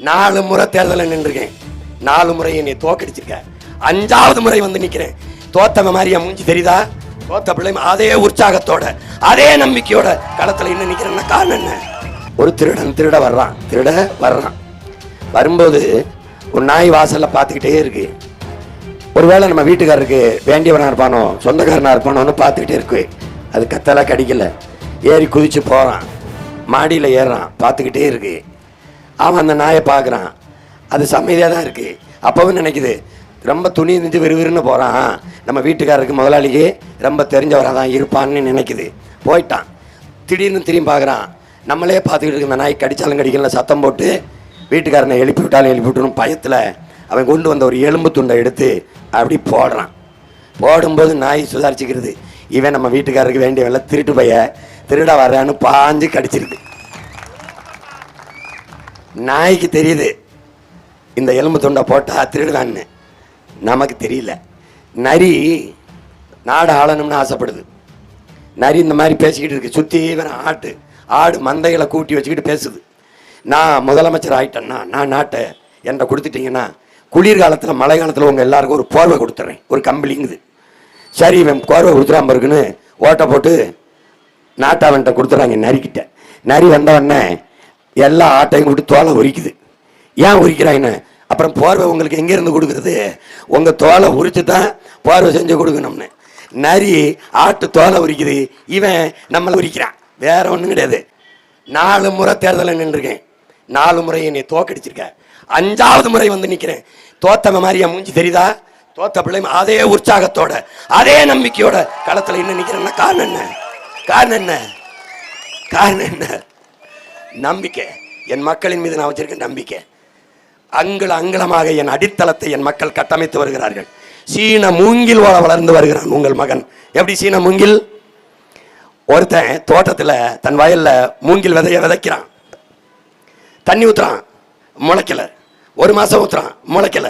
4 முறை தேர்தலில் நின்றுருக்கேன். 4 முறை என்னை தோக்கடிச்சிருக்க. 5வது முறை வந்து நிக்கிறேன். தோத்தவ மாதிரியா மூஞ்சி தெரியுதா? தோத்த பிள்ளை அதே உற்சாகத்தோட அதே நம்பிக்கையோட களத்துல இன்னும் நிக்கிறேன்னா காரணம் என்ன? ஒரு திருட வர்றான். வரும்போது ஒரு நாய் வாசல்ல பார்த்துக்கிட்டே இருக்கு. ஒருவேளை நம்ம வீட்டுக்காரருக்கு வேண்டியவனா இருப்பானோ சொந்தக்காரனா இருப்பானோன்னு பார்த்துக்கிட்டே இருக்கு. அது கத்தல கடிக்கல. ஏறி குதிச்சு போறான். மாடியில் ஏறான். பார்த்துக்கிட்டே இருக்கு. அவன் அந்த நாயை பார்க்குறான். அது சமைதியாக தான் இருக்கு. அப்பவும் நினைக்குது ரொம்ப துணி இருந்துச்சு விறுவிறுன்னு போகிறான். நம்ம வீட்டுக்காரருக்கு முதலாளிக்கு ரொம்ப தெரிஞ்சவராக தான் இருப்பான்னு நினைக்குது. போயிட்டான். திடீர்னு திரும்பி பார்க்குறான். நம்மளே பார்த்துக்கிட்டு இருக்க இந்த நாய் கடிச்சாலும் கடிக்கல சத்தம் போட்டு வீட்டுக்காரனை எழுப்பி விட்டாலும் பயத்தில் அவன் கொண்டு வந்த ஒரு எலும்பு துண்டை எடுத்து அப்படி போடுறான். போடும்போது நாய் சுதாரிச்சுக்கிறது. இவன் நம்ம வீட்டுக்காரருக்கு வேண்டிய வேலை திருட வர்றான்னு பாஞ்சு கடிச்சிருக்கு. நாய்க்கு தெரியுது இந்த எலும்பு துண்டை போட்டா திருடுதான்னு. நமக்கு தெரியல. நரி நாடு ஆளணும்னு ஆசைப்படுது. நரி இந்த மாதிரி பேசிக்கிட்டு இருக்கு. சுற்றி இவன் ஆடு மந்தைகளை கூட்டி வச்சுக்கிட்டு பேசுது. நான் முதலமைச்சர் ஆயிட்டேன்னா நான் நாட்டை என்கிட்ட கொடுத்துட்டீங்கன்னா குளிர்காலத்தில் மழை காலத்தில் உங்கள் எல்லாருக்கும் ஒரு போர்வை கொடுத்துட்றேன் ஒரு கம்பளிங்குது. சரி இவன் போர்வை கொடுத்துடாம இருக்குன்னு ஓட்டை போட்டு நாட்டாவன்கிட்ட கொடுத்துட்றாங்க நரிக்கிட்ட. நரி வந்தவொடனே எல்லா ஆட்டையும் விட்டு தோலை உரிக்குது. ஏன் உரிக்கிறாங்கன்னு அப்புறம் போர்வை உங்களுக்கு எங்கேருந்து கொடுக்குறது? உங்கள் தோலை உரிச்சு தான் போர்வை செஞ்சு கொடுக்கணும்னு. நரி ஆட்டு தோலை உரிக்குது. இவன் நம்மளை உரிக்கிறான். வேற ஒன்றும் கிடையாது. 4 முறை தேர்தலில் நின்றுருக்கேன். 4 முறை என்னை தோக்கடிச்சிருக்க. 5வது முறை வந்து நிற்கிறேன். தோத்தவ மாதிரியா மூஞ்சி தெரியுதா? தோத்த பிள்ளை அதே உற்சாகத்தோட அதே நம்பிக்கையோட களத்தில் இன்னும் நிற்கிறேன்னா காரணம் என்ன? நம்பிக்கை. என் மக்களின் மீது நான் வச்சிருக்க நம்பிக்கை. அங்கலமாக என் அடித்தளத்தை என் மக்கள் கட்டமைத்து வருகிறார்கள். சீன மூங்கில் வளர்ந்து வருகிறான் உங்கள் மகன். எப்படி சீன மூங்கில்? ஒருத்தன் தோட்டத்தில் தன் வயல்ல மூங்கில் விதைக்கிறான். தண்ணி ஊத்துறான், முளைக்கல. 1 மாசம் ஊத்துறான், முளைக்கல.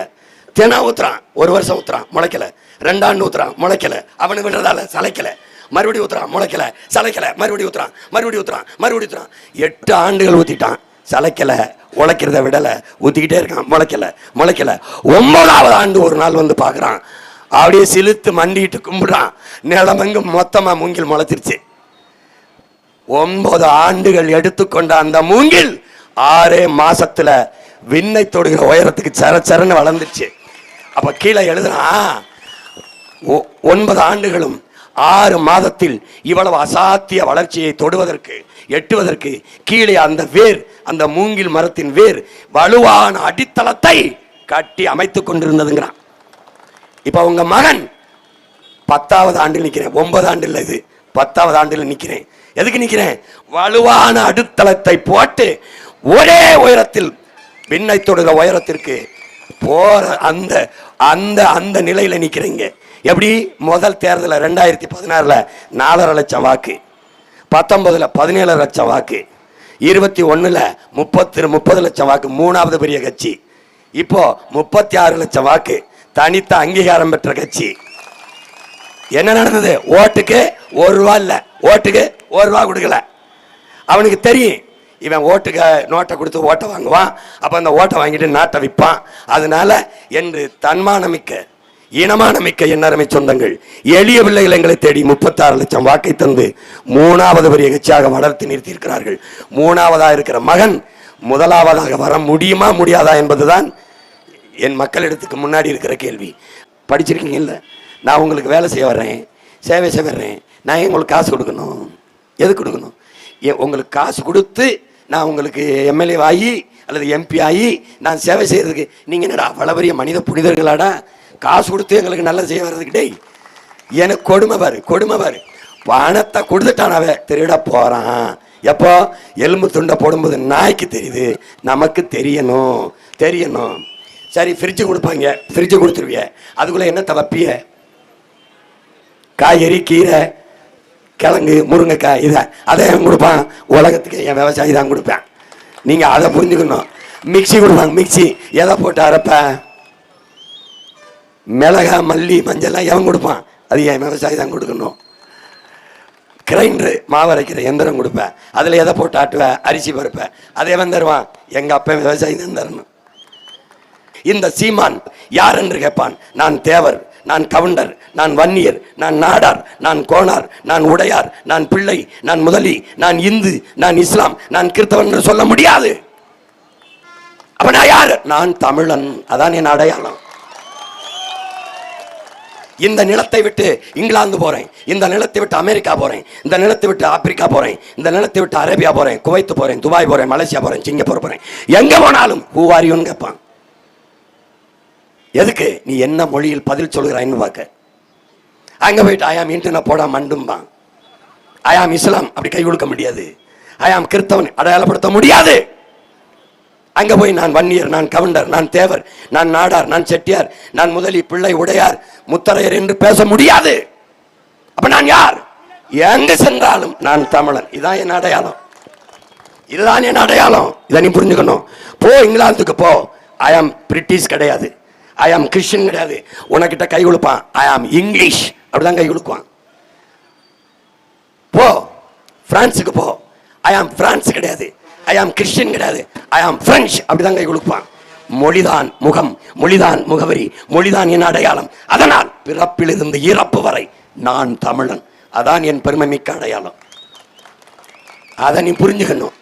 தினம் ஊத்துறான், 1 வருஷம் ஊத்துறான், முளைக்கல. 2 ஆண்டு ஊத்துறான், முளைக்கல. அவனு விடுறதால சளைக்கல. மறுபடியும் ஊத்துறான், முளைக்கல. சளைக்கல. மறுபடியும் ஊத்துறான். 8 ஆண்டுகள் ஊத்திட்டான், சளைக்கல. உழைக்கிறத விடல, ஊத்திக்கிட்டே இருக்கான், முளைக்கல. 9வது ஆண்டு ஒரு நாள் வந்து பார்க்குறான். அப்படியே சிலுத்து மண்டிட்டு கும்பிடுறான். நிலமெங்கு மொத்தமா மூங்கில் முளைச்சிருச்சு. 9 ஆண்டுகள் எடுத்துக்கொண்ட அந்த மூங்கில் 6 மாசத்துல விண்ணை தொடுகிற உயரத்துக்கு சரன்னு வளர்ந்துச்சு. அப்ப கீழே எழுதுறான் 9 ஆண்டுகளும் 6 மாதத்தில் இவ்வளவு அசாத்திய வளர்ச்சியை எட்டுவதற்கு கீழே அந்த வேர், அந்த மூங்கில் மரத்தின் வேர் வலுவான அடித்தளத்தை கட்டி அமைத்துக் கொண்டிருந்ததுங்கிறான். இப்ப உங்க மகன் 10வது ஆண்டில் நிக்கிறேன். 9 ஆண்டுல இது 10வது ஆண்டில் நிக்கிறேன். எதுக்கு நிக்கிறேன்? வலுவான அடித்தளத்தை போட்டு ஒரே உயரத்தில் விண்ணை தொடுகிற உயரத்திற்கு போற அந்த நிலையில நிக்கிறீங்க. எப்படி? முதல் தேர்தல 2016 4.5 லட்சம் வாக்கு, 19 17 லட்சம் வாக்கு, 21 30 லட்சம் வாக்கு, 3வது பெரிய கட்சி. இப்போ 36 லட்சம் வாக்கு, தனித்த அங்கீகாரம் பெற்ற கட்சி. என்ன நடந்தது? ஓட்டுக்கு 1 ரூபா இல்ல, ஓட்டுக்கு 1 ரூபா கொடுக்கல. அவனுக்கு தெரியும் இவன் ஓட்டுக்கு நோட்டை கொடுத்து ஓட்டை வாங்குவான். அப்ப அந்த ஓட்டை வாங்கிட்டு நாட்டை விற்பான். அதனால என்று தன்மானமிக்க இனமானமிக்க எண்ணரமை சொந்தங்கள் எளிய பிள்ளைகள் எங்களை தேடி 36 லட்சம் வாக்கை தந்து 3வது பெரிய கட்சியாக வளர்த்து நிறுத்தியிருக்கிறார்கள். 3வதாக இருக்கிற மகன் 1வதாக வர முடியுமா முடியாதா என்பதுதான் என் மக்களிடத்துக்கு முன்னாடி இருக்கிற கேள்வி. படிச்சிருக்கீங்க இல்லை? நான் உங்களுக்கு வேலை செய்ய வர்றேன், சேவை செய்ய வர்றேன். நான் உங்களுக்கு காசு கொடுக்கணும். எது கொடுக்கணும்? உங்களுக்கு காசு கொடுத்து நான் உங்களுக்கு எம்எல்ஏ ஆகி அல்லது எம்பி ஆகி நான் சேவை செய்யறதுக்கு நீங்க என்னடா அவ்வளவு பெரிய மனித புனிதர்களாடா காசு கொடுத்து எங்களுக்கு நல்லது செய்ய வர்றதுக்கு? டேய், எனக்கு கொடுமை பாரு. பணத்தை கொடுத்துட்டானவே திருட போறான். எப்போ? எலும்பு துண்டை போடும்போது நாய்க்கு தெரியுது, நமக்கு தெரியணும். சரி, ஃப்ரிட்ஜு கொடுப்பாங்க, ஃப்ரிட்ஜு கொடுத்துருவிய, அதுக்குள்ள என்ன தவப்பிய? காய்கறி, கீரை, கிழங்கு, முருங்கைக்காய், அதை கொடுப்பான். உலகத்துக்கு என் விவசாயி தான் கொடுப்பேன். நீங்க அதை புரிஞ்சுக்கணும். மிக்சி கொடுப்பாங்க, மிக்சி எதை போட்டு அரைப்ப? மிளகா, மல்லி, மஞ்சள் எவன் கொடுப்பான்? அது என் விவசாயி தான் கொடுக்கணும். கிரைண்டரு மாவு அரைக்கிற எந்திரம் கொடுப்பேன். அதில் எதை போட்டு ஆட்டுவேன்? அரிசி பருப்பேன். அதை எவன் தருவான்? எங்கள் அப்பா விவசாயி தான் தரணும். இந்த சீமான் யார் என்று கேட்பான். நான் தேவர், நான் கவுண்டர், நான் வன்னியர், நான் நாடார், நான் கோனார், நான் உடையார், நான் பிள்ளை, நான் முதலி, நான் இந்து, நான் இஸ்லாம், நான் கிறிஸ்தவன் என்று சொல்ல முடியாது. அப்ப நான் யார்? நான் தமிழன். அதான் என் அடையாளம். இந்த நிலத்தை விட்டு இங்கிலாந்து போறேன், இந்த நிலத்தை விட்டு அமெரிக்கா போறேன், இந்த நிலத்தை விட்டு ஆப்பிரிக்கா போறேன், இந்த நிலத்தை விட்டு அரேபியா போறேன், குவைத் போறேன், துபாய் போறேன், மலேசியா போறேன், சிங்கப்பூர் போறேன். எங்க போனாலும் ஹூ ஆர் யூன்னு கேட்பான். எதுக்கு? நீ என்ன மொழியில் பதில் சொல்கிறான்னு பார்க்க. அங்க போயிட்டு ஐயாம் இன்டர்நெட் போடா மண்டும்பான். ஐயாம் இஸ்லாம் அப்படி கை கொடுக்க முடியாது. ஐயாம் கிறிஸ்தவன் அடையாளப்படுத்த முடியாது. அங்க போய் நான் வன்னியர், நான் கவுண்டர், நான் தேவர், நான் நாடார், நான் செட்டியார், நான் முதலி, பிள்ளை, உடையார், முத்தரையர் என்று பேச முடியாது. அப்ப நான் யார்? எங்க சென்றாலும் நான் தமிழன். இதான் என் அடையாளம். இதுதான் என் அடையாளம். இதை நீ புரிஞ்சுக்கணும். போ இங்கிலாந்துக்கு போ. ஐ ஆம் பிரிட்டிஷ் கிடையாது, ஐ ஆம் கிறிஸ்டியன் கிடையாது. உனக்கிட்ட கை கொடுப்பான் ஐ ஆம் இங்கிலீஷ், அப்படிதான் கை கொடுப்பான். போ பிரான்ஸுக்கு போ. ஐ ஆம் பிரான்ஸ் கிடையாது, ஐ ஆம் கிறிஸ்டியன் கிடையாது, ஐ ஆம் பிரெஞ்சு, அப்படிதான் கை கொடுப்பான். மொழிதான் முகம், மொழிதான் முகவரி, மொழிதான் என் அடையாளம். அதனால் பிறப்பிலிருந்து இறப்பு வரை நான் தமிழன். அதான் என் பெருமை மிக்க அடையாளம். அதை நீ புரிஞ்சுக்கணும்.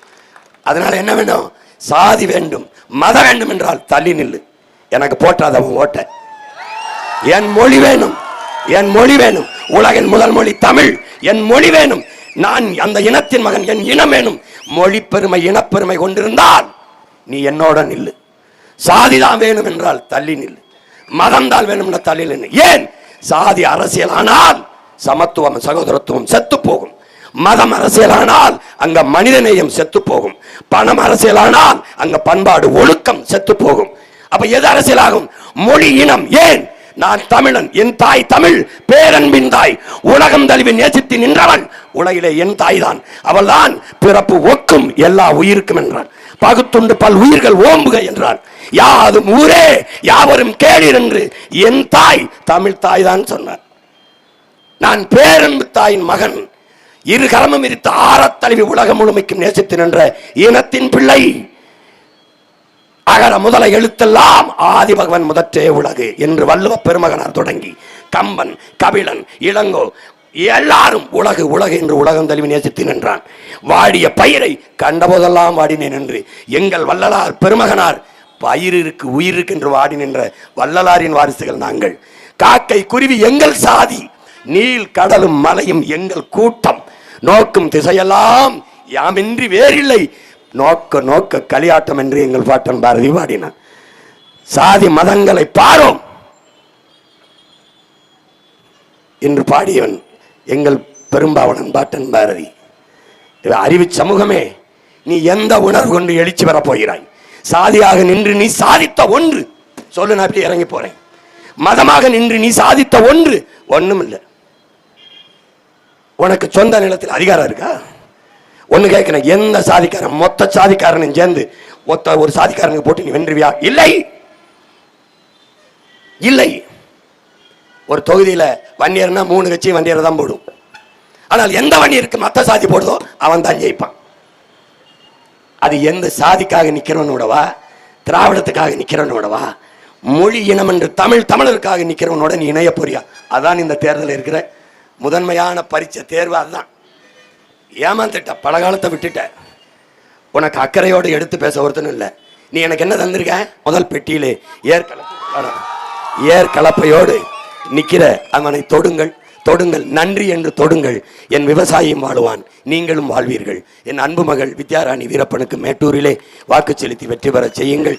அதனால என்ன வேணும்? சாதி வேண்டும், மதம் வேண்டும் என்றால் தள்ளி நில்லு. எனக்கு போட்டாத ஓட்ட. என் மொழி வேணும், என் மொழி வேணும். உலகின் முதல் மொழி தமிழ். என் மொழி வேணும். நான் அந்த இனத்தின் மகன், என் இனம் வேணும். மொழி பெருமை, இனப்பெருமை கொண்டிருந்தால் நீ என்னோட நில்லு. சாதிதான் வேணும் என்றால் தள்ளி நில்லு. மதம் தான் வேணும் என்ற தள்ளி நில்லு. ஏன்? சாதி அரசியலானால் சமத்துவம், சகோதரத்துவம் செத்து போகும். மதம் அரசியலானால் அங்க மனிதநேயம் செத்து போகும். பணம் அரசியலானால் அங்க பண்பாடு, ஒழுக்கம் செத்து போகும். அப்ப எது அரசியலாகும்? மொழி, இனம். ஏன்? நான் தமிழன், என் தாய் தமிழ், பேரன்பின் தாய், உலகம் தழுவி நேசித்து நின்றவள் உலகிலே என் தாய் தான். அவள் தான் பிறப்பு ஒக்கும் எல்லா உயிருக்கும் என்றான். பகுத்துண்டு பல் உயிர்கள் ஓம்புக என்றான். யாதும் ஊரே யாவரும் கேளீர் என்று என் தாய் தமிழ் தாய் தான் சொன்னார். நான் பேரன்பு தாயின் மகன், இரு கரமும் விரித்து ஆறத் தழுவி உலகம் முழுமைக்கும் நேசித்து நின்ற இனத்தின் பிள்ளை. அகர முதல எழுத்தெல்லாம் ஆதி பகவன் முதற்றே உலகு என்று வள்ளுவ பெருமகனார் தொடங்கி கம்பன், கபிலன், இளங்கோ எல்லாரும் உலகு உலகு என்று உலகம் தழுவி நேசித்து நின்றான். வாடிய பயிரை கண்டபோதெல்லாம் வாடினேன் என்று எங்கள் வள்ளலார் பெருமகனார் பயிருக்கு உயிருக்கு என்று வாடி நின்ற வள்ளலாரின் வாரிசுகள் நாங்கள். காக்கை குருவி எங்கள் சாதி, நீல் கடலும் மலையும் எங்கள் கூட்டம். நோக்கும் திசையெல்லாம் யாமின்றி வேறில்லை, நோக்க நோக்க களியாட்டம் என்று எங்கள் பாட்டன் பாரதி பாடினான். சாதி மதங்களை பாரோம் என்று பாடியவன் எங்கள் பெரும்பாவனன் பாட்டன் பாரதி. அறிவு சமூகமே, நீ எந்த உணர்வு கொண்டு எழுச்சி வரப் போகிறாய்? சாதியாக நின்று நீ சாதித்த ஒன்று சொல்லு, நான் அப்படி இறங்கி போறேன். மதமாக நின்று நீ சாதித்த ஒன்று ஒண்ணும் இல்லை. உனக்கு சொந்த நிலத்தில் அதிகாரம் இருக்கா? ஒண்ணு கேட்கிறேன், எந்த சாதிக்காரன் மொத்த சாதிக்காரனும் சேர்ந்து ஒத்த ஒரு சாதிக்காரனுக்கு போட்டு நீ வென்றுவியா? இல்லை, இல்லை. ஒரு தொகுதியில வன்னியர்னா 3 கட்சி வன்னியர் தான் போடும். ஆனால் எந்த வன்னியருக்கு மற்ற சாதி போடுதோ அவன் தான் ஜெயிப்பான். அது எந்த சாதிக்காக நிக்கிறவனோடவா, திராவிடத்துக்காக நிக்கிறவனோடவா, மொழி இனம் என்று தமிழருக்காக நிக்கிறவனோட நீ இணைய போறியா? அதான் இந்த தேர்தல் இருக்கிற முதன்மையான பரீட்சை தேர்வு. அதுதான் ஏமாந்துட்ட, பலகாலத்தை விட்டுட்ட. உனக்கு அக்கறையோடு எடுத்து பேச ஒருத்தனும் இல்லை. நீ எனக்கு என்ன தந்திருக்க? முதல் பெட்டியிலே ஏற்கலப்பையோடு நிக்கிற அவனை தொடுங்கள், தொடுங்கள், நன்றி என்று தொடுங்கள். என் விவசாயியும் வாழுவான், நீங்களும் வாழ்வீர்கள். என் அன்பு மகள் வித்யாராணி வீரப்பனுக்கு மேட்டூரிலே வாக்கு செலுத்தி வெற்றி பெற செய்யுங்கள்.